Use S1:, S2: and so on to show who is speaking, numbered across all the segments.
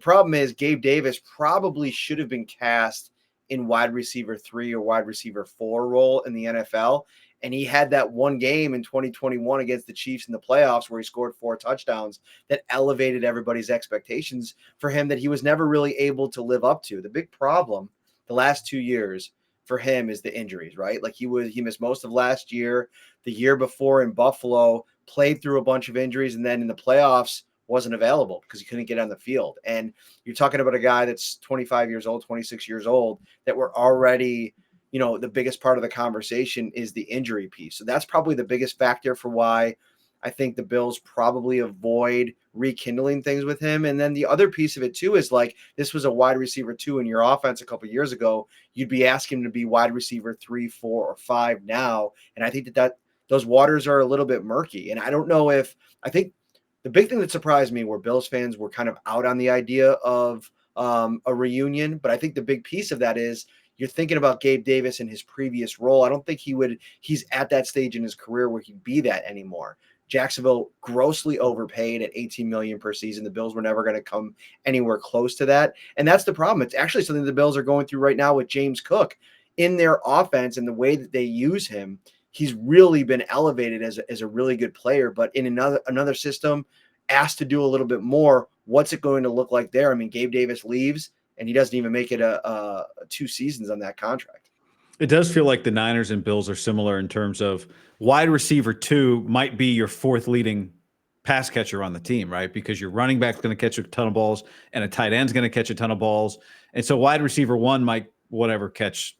S1: problem is Gabe Davis probably should have been cast in wide receiver 3 or wide receiver 4 role in the NFL. And he had that one game in 2021 against the Chiefs in the playoffs where he scored 4 touchdowns that elevated everybody's expectations for him that he was never really able to live up to. The big problem the last 2 years for him is the injuries, right? Like he missed most of last year, the year before in Buffalo, played through a bunch of injuries, and then in the playoffs wasn't available because he couldn't get on the field. And you're talking about a guy that's 25 years old, 26 years old, that we're already, the biggest part of the conversation is the injury piece. So that's probably the biggest factor for why I think the Bills probably avoid rekindling things with him. And then the other piece of it too is like, this was a wide receiver 2 in your offense a couple of years ago. You'd be asking him to be wide receiver 3, 4, or 5 now. And I think that those waters are a little bit murky. And I don't know I think the big thing that surprised me were Bills fans were kind of out on the idea of a reunion. But I think the big piece of that is you're thinking about Gabe Davis in his previous role. I don't think he's at that stage in his career where he'd be that anymore. Jacksonville grossly overpaid at $18 million per season. The Bills were never going to come anywhere close to that. And that's the problem. It's actually something the Bills are going through right now with James Cook in their offense and the way that they use him. He's really been elevated as a really good player, but in another system, asked to do a little bit more. What's it going to look like there? I mean, Gabe Davis leaves, and he doesn't even make it a 2 seasons on that contract.
S2: It does feel like the Niners and Bills are similar in terms of wide receiver 2 might be your 4th leading pass catcher on the team, right? Because your running back's going to catch a ton of balls, and a tight end's going to catch a ton of balls, and so wide receiver 1 might catch.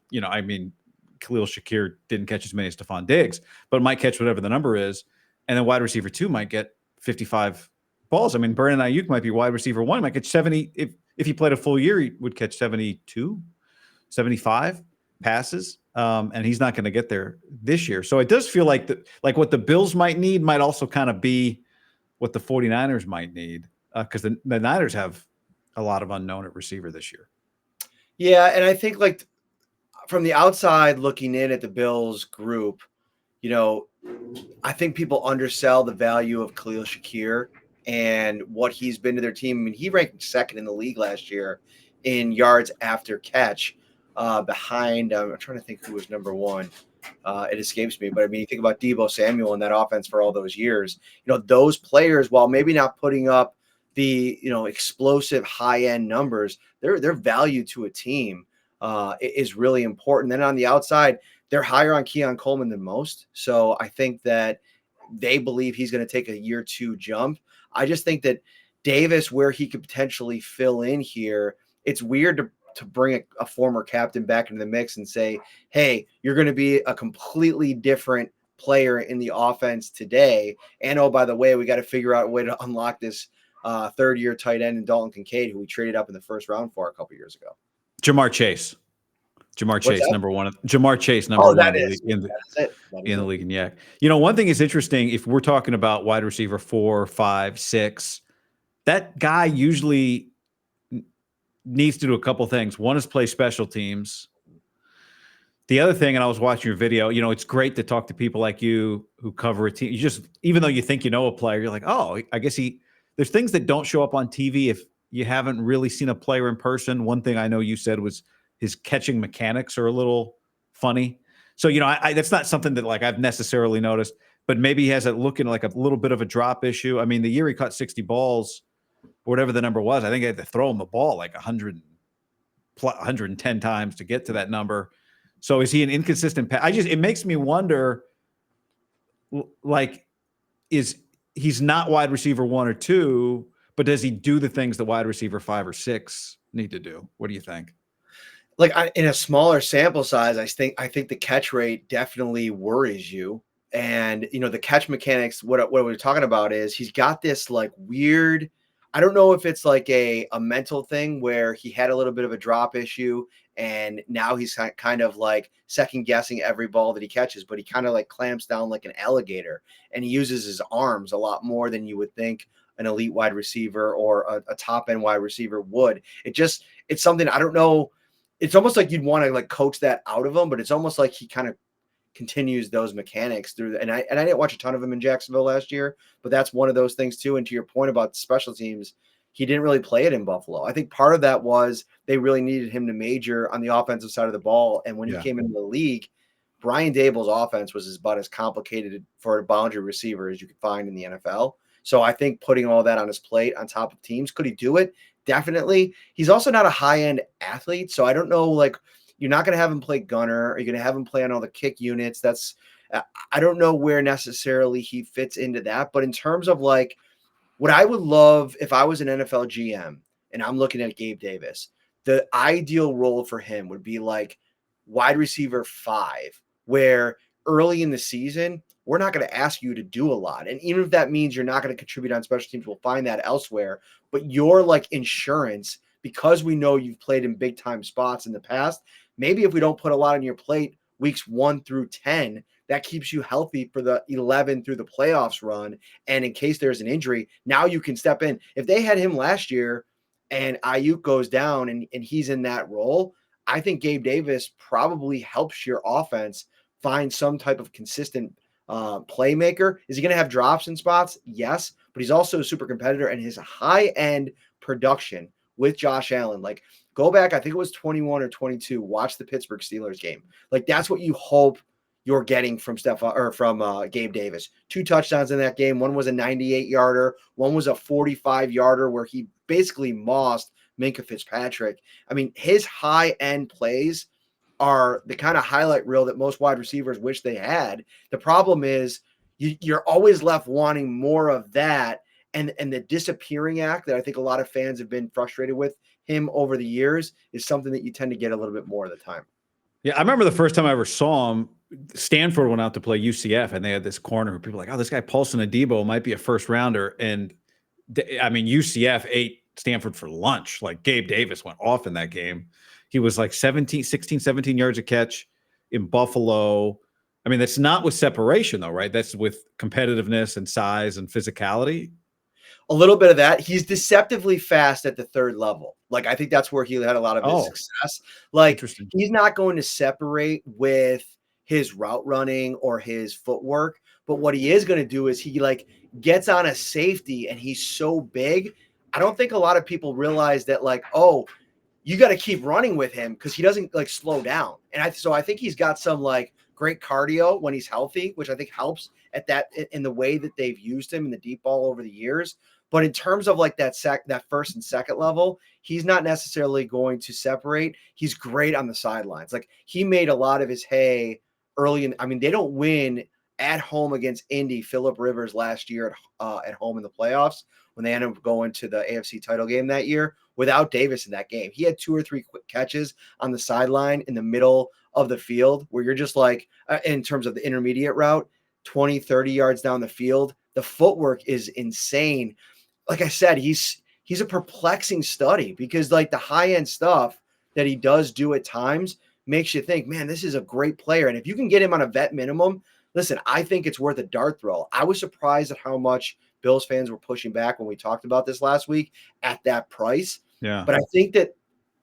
S2: Khalil Shakir didn't catch as many as Stephon Diggs, but might catch whatever the number is. And then wide receiver 2 might get 55 balls. I mean, Brandon Ayuk might be wide receiver 1, might get 70. If he played a full year, he would catch 72, 75 passes. And he's not going to get there this year. So it does feel like what the Bills might need might also kind of be what the 49ers might need. Because the Niners have a lot of unknown at receiver this year.
S1: Yeah. And I think from the outside looking in at the Bills group, I think people undersell the value of Khalil Shakir and what he's been to their team. I mean, he ranked 2nd in the league last year in yards after catch, behind, I'm trying to think who was number 1. It escapes me, but I mean, you think about Deebo Samuel in that offense for all those years, those players, while maybe not putting up the, explosive high-end numbers, their value to a team is really important. Then on the outside, they're higher on Keon Coleman than most. So I think that they believe he's going to take a year 2 jump. I just think that Davis, where he could potentially fill in here, it's weird to bring a former captain back into the mix and say, hey, you're going to be a completely different player in the offense today. And, oh, by the way, we got to figure out a way to unlock this 3rd-year tight end in Dalton Kincaid, who we traded up in the 1st round for a couple years ago.
S2: Jamar Chase, number 1. Jamar Chase, number 1 in the league in Yak. One thing is interesting, if we're talking about wide receiver 4, 5, 6, that guy usually needs to do a couple things. One is play special teams. The other thing, and I was watching your video, it's great to talk to people like you who cover a team. You just, even though you think you know a player, you're like, oh, I guess there's things that don't show up on TV if you haven't really seen a player in person. One thing I know you said was his catching mechanics are a little funny. So, that's not something that I've necessarily noticed, but maybe he has it looking like a little bit of a drop issue. I mean, the year he caught 60 balls, whatever the number was, I think I had to throw him the ball 110 times to get to that number. So is he an inconsistent it makes me wonder, he's not wide receiver 1 or 2, but does he do the things the wide receiver 5 or 6 need to do? What do you think?
S1: In a smaller sample size, I think the catch rate definitely worries you. And, the catch mechanics, what we're talking about is he's got this weird, I don't know if it's a mental thing where he had a little bit of a drop issue and now he's kind of second guessing every ball that he catches, but he kind of clamps down like an alligator, and he uses his arms a lot more than you would think an elite wide receiver or a top end wide receiver would. It's something, I don't know. It's almost like you'd want to coach that out of him, but it's almost like he kind of continues those mechanics through. And I didn't watch a ton of him in Jacksonville last year, but that's one of those things too. And to your point about special teams, he didn't really play it in Buffalo. I think part of that was they really needed him to major on the offensive side of the ball. And when he came into the league, Brian Daboll's offense was about as complicated for a boundary receiver as you could find in the NFL. So I think putting all that on his plate on top of teams, could he do it? Definitely. He's also not a high-end athlete, so I don't know, like, you're not going to have him play gunner. Are you going to have him play on all the kick units? I don't know where necessarily he fits into that. But in terms of, like, what I would love if I was an NFL GM and I'm looking at Gabe Davis, the ideal role for him would be like wide receiver 5, where early in the season, we're not going to ask you to do a lot. And even if that means you're not going to contribute on special teams, we'll find that elsewhere. But you're like insurance, because we know you've played in big time spots in the past. Maybe if we don't put a lot on your plate weeks 1 through 10, that keeps you healthy for the 11 through the playoffs run. And in case there's an injury, now you can step in. If they had him last year and Ayuk goes down and he's in that role, I think Gabe Davis probably helps your offense find some type of consistent playmaker. Is he going to have drops in spots? Yes, but he's also a super competitor, and his high-end production with Josh Allen, like, go back, I think it was 21 or 22, watch the Pittsburgh Steelers game. Like, that's what you hope you're getting from Gabe Davis. 2 touchdowns in that game. One was a 98-yarder. One was a 45-yarder where he basically mossed Minkah Fitzpatrick. I mean, his high-end plays are the kind of highlight reel that most wide receivers wish they had. The problem is you're always left wanting more of that. And the disappearing act that I think a lot of fans have been frustrated with him over the years is something that you tend to get a little bit more of the time.
S2: Yeah, I remember the first time I ever saw him, Stanford went out to play UCF, and they had this corner. People were like, oh, this guy Paulson Adebo might be a first rounder. And I mean, UCF ate Stanford for lunch. Like, Gabe Davis went off in that game. He was like 16, 17 yards a catch in Buffalo. I mean, that's not with separation, though, right? That's with competitiveness and size and physicality.
S1: A little bit of that. He's deceptively fast at the third level. Like, I think that's where he had a lot of his success. Like, he's not going to separate with his route running or his footwork, but what he is going to do is he like gets on a safety and he's so big. I don't think a lot of people realize that, like, oh, you got to keep running with him because he doesn't like slow down. And so I think he's got some like great cardio when he's healthy, which I think helps at that in the way that they've used him in the deep ball over the years. But in terms of like that first and second level, he's not necessarily going to separate. He's great on the sidelines. Like, he made a lot of his hay early in. I mean, they don't win at home against Indy, Phillip Rivers last year at home in the playoffs when they ended up going to the AFC title game that year without Davis in that game. He had 2 or 3 quick catches on the sideline in the middle of the field where you're just like, in terms of the intermediate route, 20, 30 yards down the field. The footwork is insane. Like I said, he's a perplexing study because like the high-end stuff that he does do at times makes you think, man, this is a great player. And if you can get him on a vet minimum, listen, I think it's worth a dart throw. I was surprised at how much Bills fans were pushing back when we talked about this last week at that price.
S2: Yeah.
S1: But I think that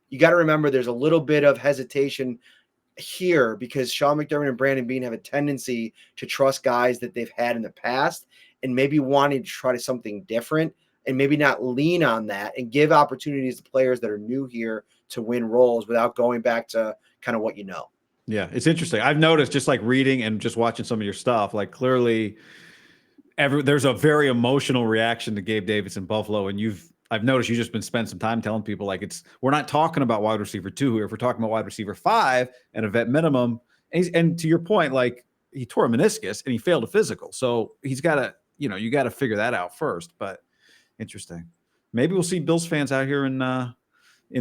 S1: you got to remember there's a little bit of hesitation here because Sean McDermott and Brandon Beane have a tendency to trust guys that they've had in the past and maybe wanting to try something different and maybe not lean on that and give opportunities to players that are new here to win roles without going back to kind of what you know.
S2: Yeah, it's interesting. I've noticed just like reading and just watching some of your stuff, like clearly there's a very emotional reaction to Gabe Davis in Buffalo. And I've noticed you just been spending some time telling people like we're not talking about wide receiver 2 here. If we're talking about wide receiver 5 and a vet minimum, and to your point, like he tore a meniscus and he failed a physical. So he's got to, you got to figure that out first, but interesting. Maybe we'll see Bills fans out here in the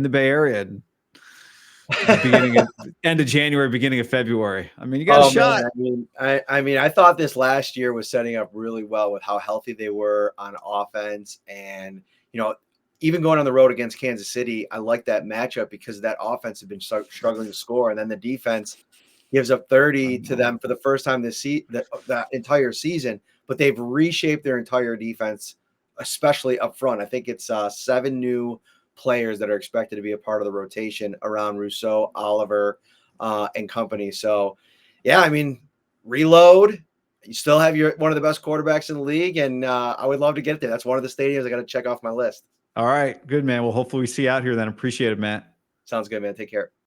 S2: Bay Area end of January, beginning of February. I mean, you got a shot.
S1: Man. I mean, I thought this last year was setting up really well with how healthy they were on offense. And, even going on the road against Kansas City, I like that matchup because that offense had been struggling to score. And then the defense gives up 30 to them for the first time this the entire season. But they've reshaped their entire defense, especially up front. I think it's 7 new players that are expected to be a part of the rotation around Rousseau, Oliver, and company. So, yeah, I mean, reload. You still have one of the best quarterbacks in the league, and I would love to get there. That's one of the stadiums I got to check off my list.
S2: All right. Good, man. Well, hopefully we see you out here then. Appreciate it, Matt.
S1: Sounds good, man. Take care.